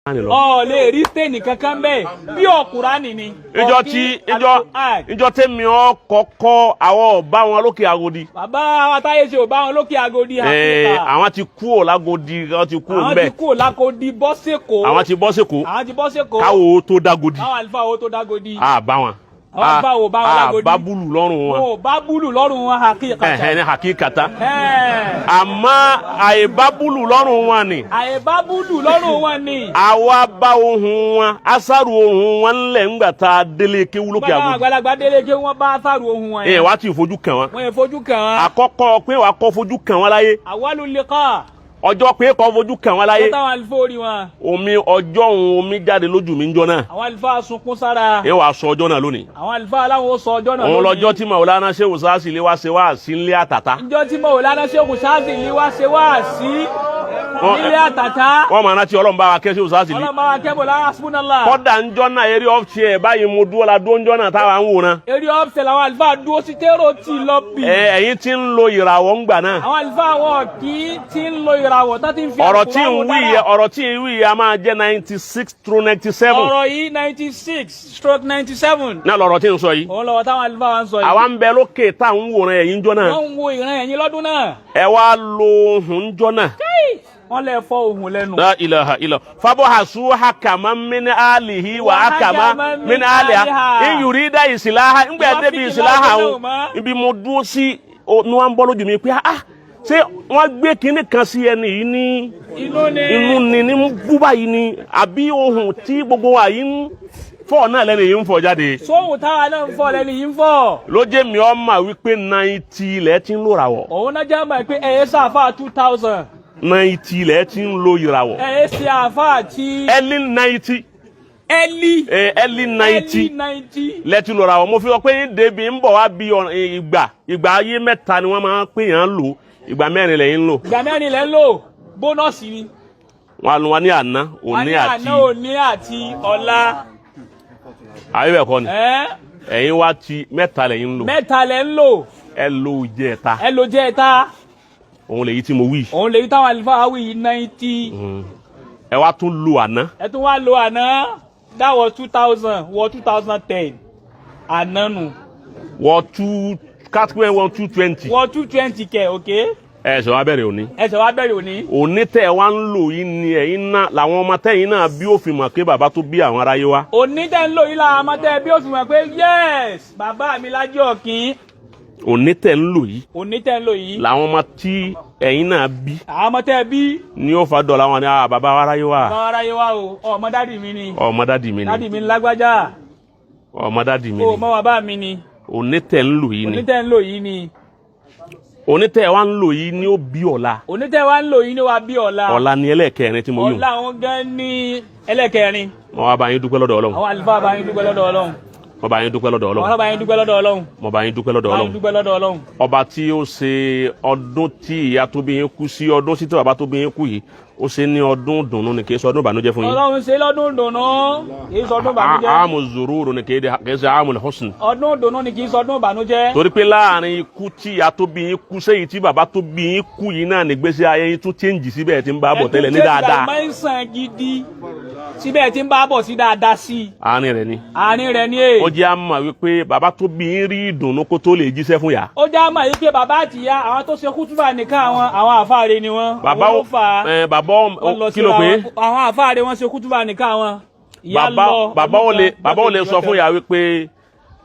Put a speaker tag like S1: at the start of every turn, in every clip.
S1: ọ lè rí stéènì kankan bẹ́ẹ̀ bí Kùránì ni.
S2: ìjọ tèmi ọ kọ́kọ́ àwọn ọba wọn lókè Agodi.
S1: bàbá àtàyè ṣe ò bá wọn lókè Agodi.
S2: àwọn ti kú ò lágodi wọ́n ti kú ò mbẹ.
S1: àwọn ti kú ò lágodi bọ́ sẹ́kọ̀ọ́.
S2: àwọn ti bọ́ sẹ́kọ̀ọ́.
S1: àwọn ti bọ́ sẹ́kọ̀ọ́.
S2: káwọ́ tó dágodi.
S1: káwọn àlùfáà wo tó dágodi.
S2: bá wọn. bá búlù lọ́rùn wọn.
S1: o bá búlù lọ́rùn wọn hakíkata.
S2: ní hakíkata. àmọ́ àìbá búlù lọ́rùn wọn ni.
S1: àìbá búlù lọ́rùn wọn ni.
S2: àwa bá ohun wọn asaru ohun wọn ńlẹ̀ ńgbà tá a délé kéwú lókè Agodi.
S1: bàbá àgbàlagbà délé kéwú wọn bá asaru ohun wọn yẹn.
S2: wàá ti fojú kàn wọn.
S1: wọ́n yẹ fojú kàn wọn.
S2: àkọ́kọ́ pé wàá kọ́ fojú kàn wọn láyé.
S1: awwalu liqa.
S2: ọjọ́ pé kọ́ fojú kàn wọn láyé.
S1: ó táwọn àlùfáà orí wọn.
S2: omi jáde lójú mi ń jọ náà.
S1: àwọn àlùfáà sunkún sára.
S2: wàá sọ ọjọ́ náà lónìí.
S1: àwọn àlùfáà aláwọ̀ ó sọ ọjọ́ náà lónìí.
S2: òun lọ́jọ́ tí Maulana Shehu Saasi lé wá ṣe wá sí ilé àtàtà.
S1: ìjọ tí Maulana Shehu Saasi lé wá ṣe wá sí ilé àtàtà.
S2: wọ́n máa rántí Ọlọ́run bá wa kẹ́ Shehu Saasi lé.
S1: Ọlọ́run bá wa kẹ́ bọ̀lá hasbunallah.
S2: kọ́dà ń jọ náà eré ọ́fṣì ẹ̀ báyìí mo dúró la dúró ń jọ náà táwa ń wòran.
S1: eré ọ́fṣì làwọn àlùfáà dúró sí tẹ́rọ tí lọ bì.
S2: ẹ̀yin tí ń lo ìràwọ̀ ń gbà náà.
S1: àwọn àlùfáà wọn kì í ti ń lo ìràwọ̀ tó ti ń fi
S2: ọ̀rọ̀ tí ń wí a máa jẹ́ 96-97.
S1: ọ̀rọ̀ yìí 96/97.
S2: náà lọ̀rọ̀ tí ń sọ yìí.
S1: òun lọ́wọ́ táwọn àlùfáà wa ń sọ yìí.
S2: àwa ń bẹ lókè tá à ń wòran ẹ̀yin jọ náà.
S1: wọ́n ń wo ìran ẹ̀yin lọ́dún náà.
S2: ẹ wá lo ohun jọ náà.
S1: wọ́n lè fọ́ ohun lẹ́nu.
S2: la ilaha illa fabahasu hakama min alihi wa hakama min aliha in yurida islaha ngbẹ débi islaha o ibi mo dúró sí ni wọ́n bọ́ lójú mi pé ṣé wọ́n gbé kinní kan sí ẹni yìí ní inú ni ní búbá yìí ni àbí ohun tí gbogbo wa yìí ń fọ́ náà lẹ́nu yìí ń fọ́ jáde.
S1: sóhun táwa náà ń fọ́ lẹ́nu yìí ń fọ́.
S2: ló jẹ́ mi ọmọ wípé 90 ilẹ̀ ti ń lo ìràwọ̀.
S1: òun náà jẹ́ àmọ́ pé ẹ̀yẹ sáfà 2000.
S2: 90 ilẹ̀ ti ń lo ìràwọ̀.
S1: ẹ̀yẹ sí àfà tí.
S2: early 90. early 90 lẹ́tí lo ìràwọ̀. mo fi sọ pé débi ń bọ̀ wá bí ìgbà ayé mẹ́ta ni wọ́n máa ń pè yàn lò ìgbà mẹ́rin lẹ́yìn ń lò.
S1: ìgbà mẹ́rin lẹ́ ń lò bónọ́ọ̀sì ni.
S2: wọ́n ní àná
S1: òní àti ọ̀la.
S2: àyè bẹ́ẹ̀ kọ́ ni. ẹ̀yin wá ti mẹ́ta lẹ́yìn ń lò.
S1: mẹ́ta lẹ́ ń lò.
S2: ẹ lo jẹta.
S1: ẹ lo jẹta.
S2: òun lèyí tí mo wí.
S1: òun lèyí táwọn àlùfáà wí 90.
S2: ẹ wá tún lo àná.
S1: ẹ tún wá lo àná. that was 2000 wọ 2010 àná nù.
S2: wọ 220.
S1: wọ 220 kẹ ok.
S2: ẹsẹ̀ wa bẹ̀rẹ̀ òní.
S1: ẹsẹ̀ wa bẹ̀rẹ̀ òní.
S2: òní tẹ̀ wá ń lò yìí ni ẹ̀yin náà làwọn ọmọ tẹ̀yin náà bí ó fi mọ̀ pé bàbá tó bí àwọn aráyé wa.
S1: òní tẹ̀ ń lò yìí làwọn ọmọ tẹ̀ bí ó fi mọ̀ pé yes bàbá mi Lájí Ọ̀kín.
S2: òní tẹ̀ ń lò yìí.
S1: òní tẹ̀ ń lò yìí.
S2: làwọn ọmọ tí ẹ̀yin náà bí.
S1: àwọn ọmọ tẹ̀ bí.
S2: ni ó fa dọ̀la wọn ni bàbá wa aráyé wa.
S1: bàbá aráyé wa o ọmọ dádì mi ni.
S2: ọmọ dádì mi ni.
S1: dádì mi ni Lágbájá.
S2: ọmọ dádì mi ni.
S1: o mọ bàbá mi ni.
S2: òní tẹ̀ ń lò yìí ni.
S1: òní tẹ̀ ń lò yìí ni.
S2: onítẹ̀ wa ń lò yìí ni ó bí ọ̀la.
S1: onítẹ̀ wa ń lò yìí ni ó wá bí ọ̀la.
S2: ọ̀la ni ẹlẹ́ẹ̀kẹrin tí mo yùn.
S1: ọ̀la òun gan ni ẹlẹ́ẹ̀kẹrin.
S2: mo wá bá yín dúpẹ́ lọ́dọ̀ Ọlọ́run.
S1: àwọn àlùfáà bá yín dúpẹ́ lọ́dọ̀ Ọlọ́run.
S2: mo bá yín dúpẹ́ lọ́dọ̀ Ọlọ́run.
S1: mo bá yín dúpẹ́ lọ́dọ̀ Ọlọ́run.
S2: mo bá yín dúpẹ́ lọ́dọ̀ Ọlọ́run.
S1: mo bá yín dúpẹ́ lọ́dọ̀ Ọlọ́run.
S2: ọba tí ó ṣe ọdún tí ìyá tó bí yín kú sí ọdún sí tí bàbá tó bí yín kú yìí ó ṣe ní ọdún dùnnú ni kì í ṣe ọdún ìbànújẹ́ fún yín.
S1: Ọlọ́run ṣe lọ́dún dùnnú kì í ṣe ọdún ìbànújẹ́.
S2: àmù zururu ni kì í ṣe àmù husn.
S1: ọdún dùnnú ni kì í ṣe ọdún ìbànújẹ́.
S2: torí pé láàrin ikú tí ìyá tó bí yín kú sẹ́yìn tí bàbá tó bí yín kú yìí náà nígbésí ayé yín tún change síbẹ̀ tí ń bá bọ̀ tẹ́lẹ̀ ní dáadáa.
S1: ẹ tún change àmọ́ gidi síbẹ̀ tí ń bá bọ̀ sí dáadáa sí.
S2: àárín rẹ̀ ni.
S1: àárín rẹ̀ ni èè.
S2: ó jẹ́ àmà wípé bàbá tó bí yín rí ìdùnnú kó tó lè jíṣẹ́ fún yà.
S1: ó jẹ́ àmà wípé bàbá àti ìyá àwọn tó ṣe kútúbà nìkan àwọn àfáàrẹ ni wọ́n.
S2: bàbá kí ló pé.
S1: àwọn àfáàrẹ wọn ṣe kútúbà nìkan wọn.
S2: bàbá ò lè sọ fún yà wípé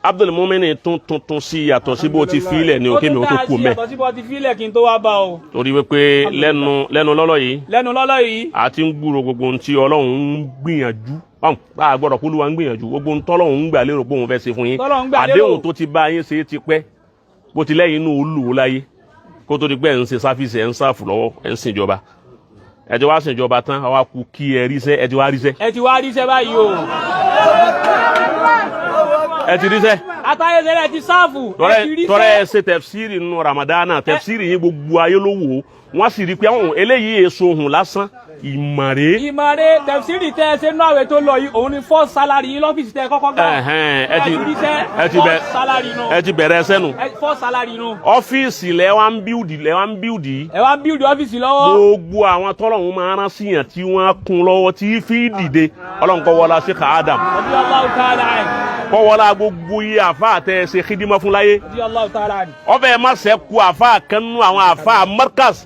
S2: Abdul Mumini tuntun sí yàtọ̀ sí bó ti filẹ̀ ní òkè mi ò tó kú mẹ́.
S1: yàtọ̀ sí bó ti filẹ̀ kí n tó wá bá o.
S2: torí wípé lẹ́nu lọ́lọ́ yìí.
S1: lẹ́nu lọ́lọ́ yìí.
S2: a ti ń gbúrò gbogbo ohun tí Ọlọ́run ń gbìyànjú a gbọ́dọ̀ kó Olúwa ń gbìyànjú gbogbo ohun tọ́lọ́run ń gbà lérò pé òun fẹ́ ṣe fún yín. àdéhùn tó ti bá yín ṣe ti pẹ́ bó ti lẹ́yìn inú olùwò láyé kó tó di pé ẹ̀ ń ṣe sáfíìsì ẹ̀ ń sáàfù lọ́wọ́ ẹ̀ ń ṣèjọba ẹ ti wá ṣèjọba tán àwa kú kí ẹ ríṣẹ́ ẹ ti wá ríṣẹ́.
S1: ẹ ti wá ríṣẹ́ báyìí o.
S2: ẹ ti ríṣẹ́.
S1: atayẹsẹ̀lẹ̀ ti sáàfù.
S2: tọrẹ ẹ ṣe tẹfsiri nínú Ramadana tẹfsiri yín gbogbo ayé ló wò ó wọ́n sì rí i pé àwọn eléyìí èso ohun lásán
S1: ìmọ̀re tẹ̀síìrì tẹ́ ẹ ṣe náà rẹ̀ tó lọ yìí òun ni first salary yín lọ́fíìsì tẹ́ ẹ kọ́kọ́ gbà.
S2: ẹ ti bẹ̀rẹ̀ sẹ́nu.
S1: first salary nu.
S2: ọ́fíìsì lẹ wá ń bíùdì.
S1: ẹ wá ń bíùdì ọ́fíìsì lọ́wọ́.
S2: gbogbo àwọn tọ́lọ́hún máa rán síyàn tí wọ́n kún lọ́wọ́ tí fi dìde ọlọ́run kọ́ wọlá Sheikh Adam. kọ́ wọlá gbogbo iye àfa àtẹ ṣe kídímọ́ fún láyé. ọbẹ̀ má sẹ́kù àfa kanú àwọn àfa Markaz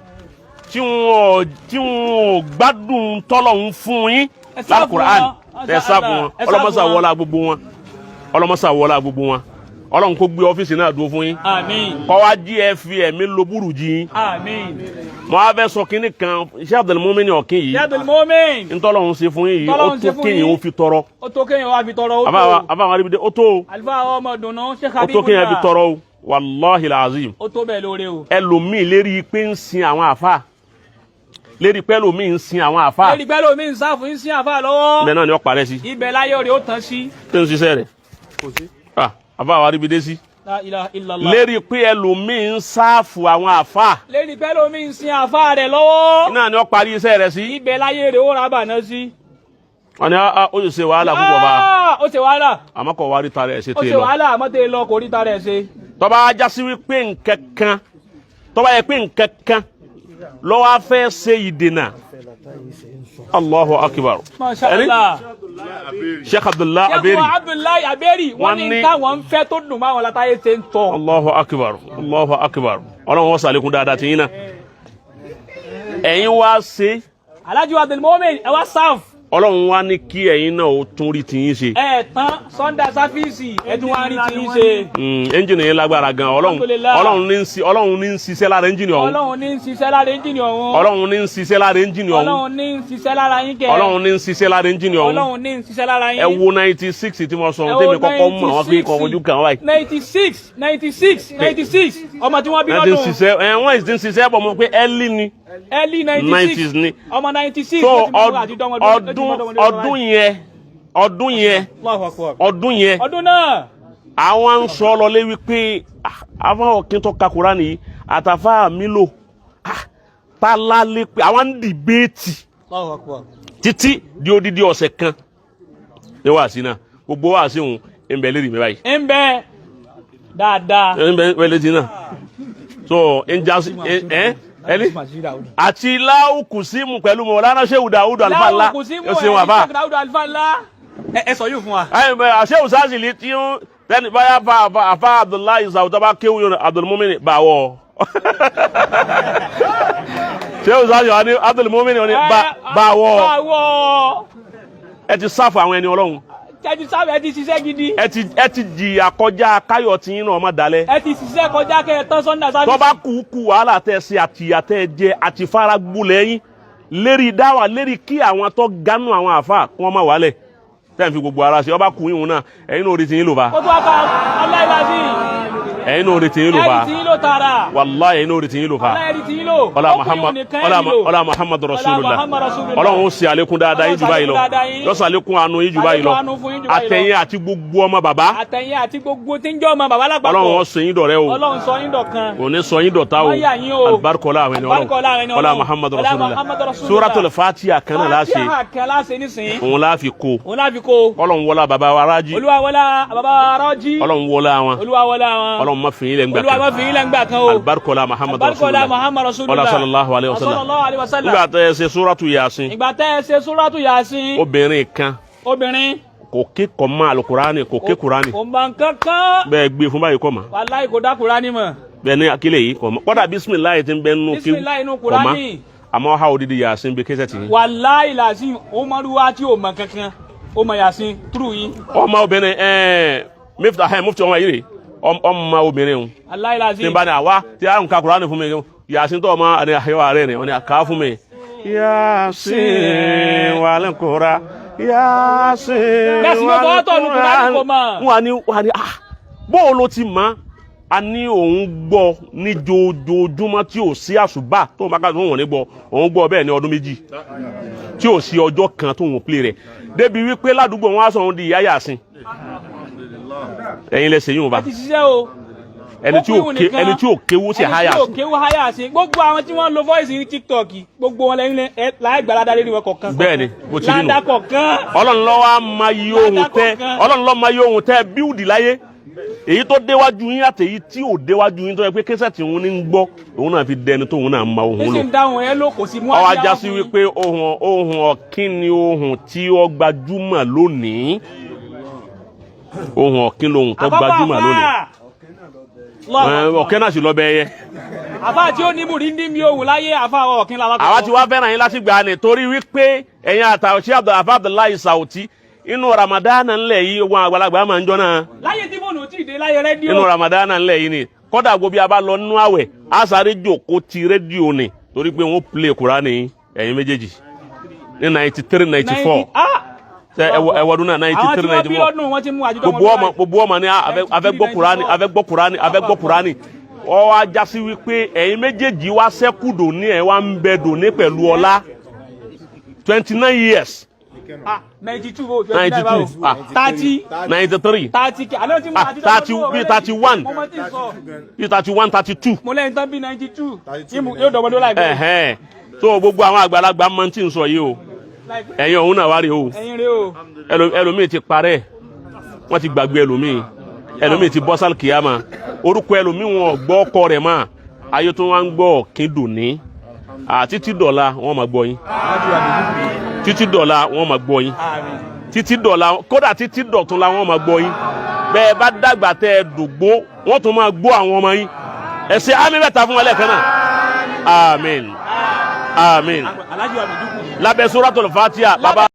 S2: tí wọn gbádùn tọ́lọ́hún fún yín l'Al-Qur'an ẹ sá fún wọn ọlọ́mọsà wọlá gbogbo wọn ọlọ́run kó gbé ọ́fíìsì náà dúró fún yín.
S1: àmín.
S2: kọ́ wá jí ẹ fi ẹ̀mí lo burújí yín.
S1: àmín.
S2: mo á fẹ́ sọ kínní kan Sheikh Abdul Mumin ọ̀kín yìí.
S1: Sheikh Abdul Mumin.
S2: ntọ́lọ́run ṣe fún yín yìí ó tó kéèyàn ó fi tọrọ.
S1: ó tó kéèyàn ó fi tọrọ ó tó.
S2: àbáwọn aríbi ó tó.
S1: àlùfáà ọmọ dùnú Sheikh
S2: ó
S1: Habibullah.
S2: tó kéèyàn fi tọrọ o wàláhi làzim.
S1: ó tó bẹ́ẹ̀ lóore o.
S2: ẹlòmíì lérí pé ń sin àwọn àfa lérí pé ẹlòmíì ń sin àwọn àfa.
S1: lérí pé ẹlòmíì ń sáfù ń sin àfa lọ́wọ́.
S2: ibẹ̀ náà ni ó parẹ́ sí.
S1: ibẹ̀ láyé rẹ̀ ó tán sí.
S2: tó ń ṣiṣẹ́ rẹ̀.
S1: kò sí.
S2: àbáwọn aríbi dé sí.
S1: La ilaha illallah.
S2: lérí pé ẹlòmíì ń sáfù àwọn àfa.
S1: lérí pé ẹlòmíì ń sin àfa rẹ̀ lọ́wọ́.
S2: náà ni ó parí iṣẹ́ rẹ̀ sí.
S1: ibẹ̀ láyé rẹ̀ ó rà bàná sí.
S2: wọ́n ní ó sì ṣe wàhálà púpọ̀ bá.
S1: ó ṣe wàhálà.
S2: àmọ́ kò wá rí ta rẹ̀ ṣe
S1: ó
S2: tè
S1: ṣe
S2: lọ.
S1: wàhálà àmọ́ tè lọ kò rí ta rẹ̀ ṣe.
S2: tó bá já sí wípé nǹkan kan ló wá fẹ́ ṣe ìdènà. Allahu akbar.
S1: Masha Allah.
S2: Sheikh Abdullah Aberi.
S1: Sheikh Abdullah Aberi wọ́n ní táwọn ń fẹ́ tó dùn máwọn látàyè ṣe ń tọ́.
S2: Allahu akbar. Allahu akbar. Ọlọ́run wọ́n sàlékún dáadáa tí yín náà. ẹ̀yin wá ṣe.
S1: Alhaji Abdul Mumin ẹ wá sáf.
S2: Ọlọ́run wá ní kí ẹ̀yin náà ó tún rí tiyín ṣe.
S1: ẹ tán Sunday sáfíìsì ẹ tún wá rí tiyín ṣe.
S2: ẹ́ńjìnì yẹn lágbára gan Ọlọ́run ní ń ṣiṣẹ́ lára ẹ́ńjìnì ọ̀hún.
S1: Ọlọ́run ní ń ṣiṣẹ́ lára ẹ́ńjìnì ọ̀hún.
S2: Ọlọ́run ní ń ṣiṣẹ́ lára ẹ́ńjìnì ọ̀hún.
S1: Ọlọ́run ní ń ṣiṣẹ́ lára yín kẹ́.
S2: Ọlọ́run ní ń ṣiṣẹ́ lára ẹ́ńjìnì ọ̀hún.
S1: Ọlọ́run ní ń ṣiṣẹ́ lára yín.
S2: ẹ wo 96 tí mo sọ ohun tẹ́mi kọ́kọ́ mọ̀ wọ́n fi kọ́ ojú kan wáyé.
S1: 96 ọmọ tí wọ́n bí lọ́dún.
S2: wọ́n ti ń ṣiṣẹ́ bọ̀ mọ́ pé early ni.
S1: early
S2: 90s ni.
S1: ọmọ 96.
S2: so ọdún yẹn
S1: náà
S2: àwọn ń sọ lọ lé wípé àwọn ọ̀kìn tó ka Kùránì yìí àtàfà Mílò tá lálé pé àwọn ń dìbéètì títí di odidi ọ̀sẹ̀ kan ní wàásí náà gbogbo wàásí òun ń bẹ lérí mi báyìí.
S1: ń bẹ dáadáa.
S2: ń bẹ létí náà so ń já sí ẹni àti láwùkùsímù pẹ̀lú Mọ̀lánà Shehu Dawud Alfala
S1: láwùkùsímù ẹ sọ yóò fún wa.
S2: Shehu Sazili tí ó tẹni báyà àfa Abdullahi Zawuta bá kéwù yóò Abdul Mumin báwọ̀ Shehu Sazili wà ní Abdul Mumin wà ní báwọ̀ ẹ ti sáfù àwọn ẹni Ọlọ́run.
S1: ẹ ti sáfù ẹ ti ṣiṣẹ́ gidi.
S2: ẹ ti jìyà kọjá káyọ̀ tí yín náà má dalẹ̀.
S1: ẹ ti ṣiṣẹ́ kọjá kẹ́ ẹ tán Sunday sáfù.
S2: tó bá kú wàhálà tẹ́ ṣe àtìyà tẹ́ jẹ àti fara gbúlẹ̀ yín lérí dáwà lérí kí àwọn tó gánú àwọn àfa kí wọ́n má wálẹ̀ tẹ́ ń fi gbogbo ara ṣe ọba kù yín náà ẹ̀yin náà orí ti yín lò bá.
S1: ó tún wá ká aláìláṣí.
S2: ẹ̀yin náà orí ti yín lò bá.
S1: ẹ̀yin tí yín lò tààrà.
S2: wàláhì ẹ̀yin náà orí ti yín lò bá.
S1: aláìrí ti yín lò.
S2: ọlá Muhammad Rasulullah Ọlọ́run ó ṣe àlékún dáadáa yín jù báyìí lọ yóò ṣe àlékún àánú yín jù báyìí lọ àtẹ̀yìn àti gbogbo ọmọ bàbá.
S1: àtẹ̀yìn àti gbogbo tí ń jẹ́ ọmọ bàbá lápapọ̀.
S2: Ọlọ́run ó sọ yín dọ̀rẹ́ o.
S1: Ọlọ́run sọ yín dọ̀kan.
S2: kò ní sọ yín dọ̀tá o. alibarikola àwọn ẹni Ọlọ́run ọlá Muhammad Rasulullah Suratul Fatiha kan náà láṣẹ òun láfi kó Ọlọ́run wọlá bàbá wa Rájí.
S1: Olúwa wọlá bàbá wa Rájí.
S2: Ọlọ́run wọlá wọn.
S1: Olúwa wọlá wọn.
S2: Ọlọ́run má fi yín lẹ́ ń gbà kan.
S1: Olúwa má fi yín lẹ́ ń gbà kan o.
S2: alibarikola Muhammad Rasulullah ọlá sallallahu alayhi wa sallam. nígbà tẹ́ ẹ ṣe Suratu Yasin.
S1: ìgbà tẹ́ ẹ ṣe Suratu Yasin.
S2: obìnrin kan. kò ké kọ́ mọ́ alukurani kò ké kurani.
S1: kò mọ kankan.
S2: bẹ́ẹ̀ gbé fún báyìí kọ́ mọ́.
S1: wàláhì kò dá kurani mọ̀.
S2: bẹ́ẹ̀ ní akílẹ̀ yìí kọ́ mọ́ kọ́dà bisimilayi ti ń bẹ́ẹ̀ nù kí kọ́ mọ́ àmọ́ ha odidi Yasin bí kẹsẹ̀ tì.
S1: wàláhì làásìn ó mọ̀rúwá tí ò mọ kankan ó mọ Yasin túrú yín.
S2: ọmọ obìnrin mufti ọmọ yìí rè ọmọ obìnrin o.
S1: wàláhì làásìn.
S2: tí n bá ní àwa tí a ń ka kurani fún mi Yasin tó ọmọ àni àyẹ̀wò ààrẹ rẹ̀ wọ́n ní àká fún mi. Yasin wàlẹ̀ kóra Yasin wàlẹ̀ kóra wọ́n ní bóò ló ti mọ̀ a ní òun gbọ́ ní jojoojúmọ́ tí ò sí àṣùbà tó ń bá káàdùn òun ní gbọ́ òun gbọ́ bẹ́ẹ̀ ní ọdún méjì tí ò sí ọjọ́ kan tó ń plé rẹ̀ débi wípé ládùúgbò wọn á sọ òun di ìyá Yasin ẹ̀yin lẹ ṣe yín o bá.
S1: ẹ ti ṣiṣẹ́ o.
S2: ẹni tí ò kéwú sí háyà sí.
S1: ẹni tí ò kéwú háyà sí gbogbo àwọn tí wọ́n lo voice ní TikTok gbogbo wọn lẹ́yìn láì gbàládá lórí wọn kọ̀ọ̀kan.
S2: bẹ́ẹ̀ni bó ti rí nù.
S1: ládà kọ̀ọ̀kan.
S2: Ọlọ́run ló wá máa yí ohun tẹ́ bíúdì láyé èyí tó déwájú yín àti èyí tí ò déwájú yín tó yẹ pé kẹsẹ̀tì òun ní ń gbọ́ òun náà fi dẹni tó òun náà máa ohun lò.
S1: níṣẹ́ ń dáhùn ẹ ló kò sí mú
S2: àbíyá. ó wá já sí wípé ohun ọ̀kín ni ohun tí ó gbajúmọ̀ lónìí. ohun ọ̀kín lohun tó gbajúmọ̀ lónìí. ọ̀kín náà sì lọ bẹ́ẹ̀ yẹ.
S1: àfa tí ó ní mùrí ní mi òun láyé àfa ọ̀kín làwọn kan.
S2: àwa ti wá fẹ́ràn yín láti gbà ní torí wípé ẹ̀yin àtàwọn ṣé Abdullahi Sauti inú Ramadan ńlẹ̀ yìí wọn àgbàlagbà máa ń jọ náà.
S1: láyé tí fóònù tí ì dé láyé rédíò.
S2: inú Ramadan ńlẹ̀ yìí ni kódà gbogbo bí a bá lọ nínú àwẹ̀ a sáré jòkó ti rédíò ni torí pé wọ́n play Kùránì ẹ̀yin méjèèjì ní 93 94 ẹwọ́dún náà 93 94 gbogbo ọmọ ní afẹ́gbọ́ Kùránì ọ wá já sí wípé ẹ̀yin méjèèjì wá sẹ́kùdò ní ẹ̀ wá ń bẹ dò ní pẹ̀lú ọlá 29 years.
S1: 92 30
S2: 93 31 32.
S1: mo lẹ́yìn tán bí 92 yóò dọ̀bọ̀dọ̀ láìpẹ́.
S2: so gbogbo àwọn àgbàlagbà máa ń tí ń sọ yìí o ẹ̀yin ọ̀hún náà wá rí o ẹlòmíì ti parẹ́ wọ́n ti gbàgbé ẹlòmíì ti bọ́ sálì kìyàmá orúkọ ẹlòmíì wọn gbọ́ ọkọ rẹ̀ mọ́ ayé tó wá ń gbọ́ kíndùn ní títí dọ̀la wọ́n máa gbọ́ yín títí dọ̀la wọ́n máa gbọ́ yín títí dọ̀la kódà títí dọ̀túnla wọ́n máa gbọ́ yín bẹ́ẹ̀ bá dàgbà tẹ́ ẹ dògbó wọ́n tún máa gbọ́ àwọn ọmọ yín ẹ ṣe àmín mẹ́ta fún wọn lẹ́ẹ̀kan náà àmín àmín lábẹ́ Suratul Fatiha bàbá.